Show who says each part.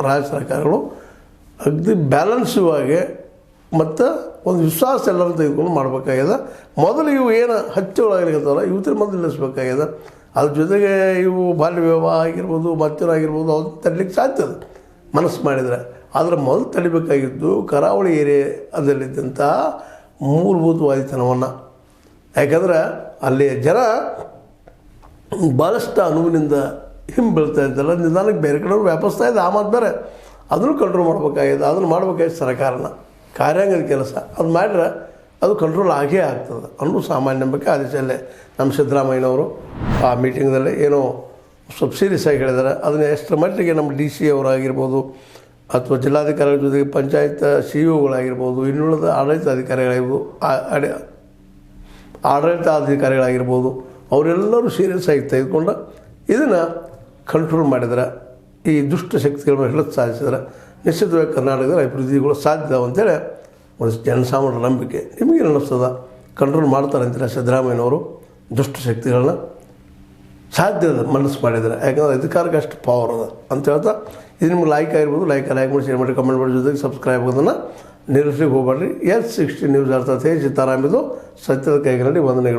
Speaker 1: ರಾಜ್ಯ ಸರ್ಕಾರಗಳು ಅಗದಿ ಬ್ಯಾಲೆನ್ಸಿವಾಗಿ ಮತ್ತು ಒಂದು ವಿಶ್ವಾಸ ಎಲ್ಲರೂ ತೆಗೆದುಕೊಂಡು ಮಾಡಬೇಕಾಗ್ಯದ. ಮೊದಲು ಇವು ಏನು ಹಚ್ಚ ಒಳಗಾಗತ್ತವಲ್ಲ ಇವತ್ತಿನ ಮೊದಲು ನಿಲ್ಲಿಸ್ಬೇಕಾಗ್ಯದ. ಅದ್ರ ಜೊತೆಗೆ ಇವು ಬಾಲ್ಯ ವಿವಾಹ ಆಗಿರ್ಬೋದು, ಮತ್ತೇನಾಗಿರ್ಬೋದು, ಅದು ತಡಲಿಕ್ಕೆ ಸಾಧ್ಯ ಅದು ಮನಸ್ಸು ಮಾಡಿದರೆ. ಆದರೆ ಮೊದಲು ತಡಿಬೇಕಾಗಿದ್ದು ಕರಾವಳಿ ಏರಿಯಾದಲ್ಲಿದ್ದಂಥ ಮೂಲಭೂತವಾದಿತನವನ್ನು. ಯಾಕಂದ್ರೆ ಅಲ್ಲಿ ಜನ ಭಾಳಷ್ಟು ಅನುವಿನಿಂದ ಹಿಂಬೀಳ್ತಾ ಇದ್ದಲ್ಲ, ನಿಧಾನಕ್ಕೆ ಬೇರೆ ಕಡೆ ವ್ಯಾಪಿಸ್ತಾ ಇದೆ. ಆ ಮಾತು ಬೇರೆ, ಅದನ್ನು ಕಂಟ್ರೋಲ್ ಮಾಡಬೇಕಾಗಿದೆ. ಅದನ್ನು ಮಾಡಬೇಕಾಗಿತ್ತು ಸರ್ಕಾರನ, ಕಾರ್ಯಾಂಗದ ಕೆಲಸ. ಅದು ಮಾಡಿದ್ರೆ ಅದು ಕಂಟ್ರೋಲ್ ಆಗೇ ಆಗ್ತದೆ ಅನ್ನೋ ಸಾಮಾನ್ಯ ನಂಬಿಕೆ. ಆದೇಶಲ್ಲೇ ನಮ್ಮ ಸಿದ್ದರಾಮಯ್ಯನವರು ಆ ಮೀಟಿಂಗ್ದಲ್ಲಿ ಏನೋ ಸ್ವಲ್ಪ ಸೀರಿಯಸ್ ಆಗಿ ಹೇಳಿದ್ದಾರೆ. ಅದನ್ನು ಎಷ್ಟರ ಮಟ್ಟಿಗೆ ನಮ್ಮ ಡಿ ಸಿ ಅವರಾಗಿರ್ಬೋದು ಅಥವಾ ಜಿಲ್ಲಾಧಿಕಾರಿಗಳ ಜೊತೆಗೆ ಪಂಚಾಯತ್ ಸಿ ಇ ಒಗಳಾಗಿರ್ಬೋದು, ಇನ್ನುಳಿದ ಆಡಳಿತಾಧಿಕಾರಿಗಳಾಗಿರ್ಬೋದು, ಅವರೆಲ್ಲರೂ ಸೀರಿಯಸ್ ಆಗಿ ತೆಗೆದುಕೊಂಡು ಇದನ್ನು ಕಂಟ್ರೋಲ್ ಮಾಡಿದ್ರೆ, ಈ ದುಷ್ಟ ಶಕ್ತಿಗಳನ್ನು ಹಿಡಿದು ಸಾಧಿಸಿದ್ರೆ ನಿಶ್ಚಿತವಾಗಿ ಕರ್ನಾಟಕದ ಅಭಿವೃದ್ಧಿಗಳು ಸಾಧ್ಯ ಅಂತೇಳಿ ಒಂದು ಜನಸಾಮಾನ್ಯರ ನಂಬಿಕೆ. ನಿಮಗೇನು ಅನ್ನಿಸ್ತದ? ಕಂಟ್ರೋಲ್ ಮಾಡ್ತಾರೆ ಅಂತೀರ ಸಿದ್ದರಾಮಯ್ಯನವರು ದುಷ್ಟ ಶಕ್ತಿಗಳನ್ನ? ಸಾಧ್ಯ ಅದ ಮನಸ್ಸು ಮಾಡಿದರೆ. ಯಾಕಂದರೆ ಅಧಿಕಾರಕ್ಕೆ ಅಷ್ಟು ಪವರ್ ಅದ ಅಂತ ಹೇಳ್ತಾ, ಇದು ನಿಮ್ಗೆ ಲೈಕ್ ಆಗಿರ್ಬೋದು. ಲೈಕ್ ಮಾಡಿ, ಶೇರ್ ಮಾಡಿ, ಕಮೆಂಟ್ ಮಾಡಿ, ಜೊತೆಗೆ ಸಬ್ಸ್ಕ್ರೈಬ್ ಆಗೋದನ್ನು ನಿಲ್ಲಿಸ್ಲಿಕ್ಕೆ ಹೋಗಬೇಡ್ರಿ. S60 ನ್ಯೂಸ್ ಅರ್ಥಾತ್ ಸಿತಾರಾಮ್, ಇದು ಸತ್ಯದ ಕೈಗಳಲ್ಲಿ ವಂದನೆಗಳು.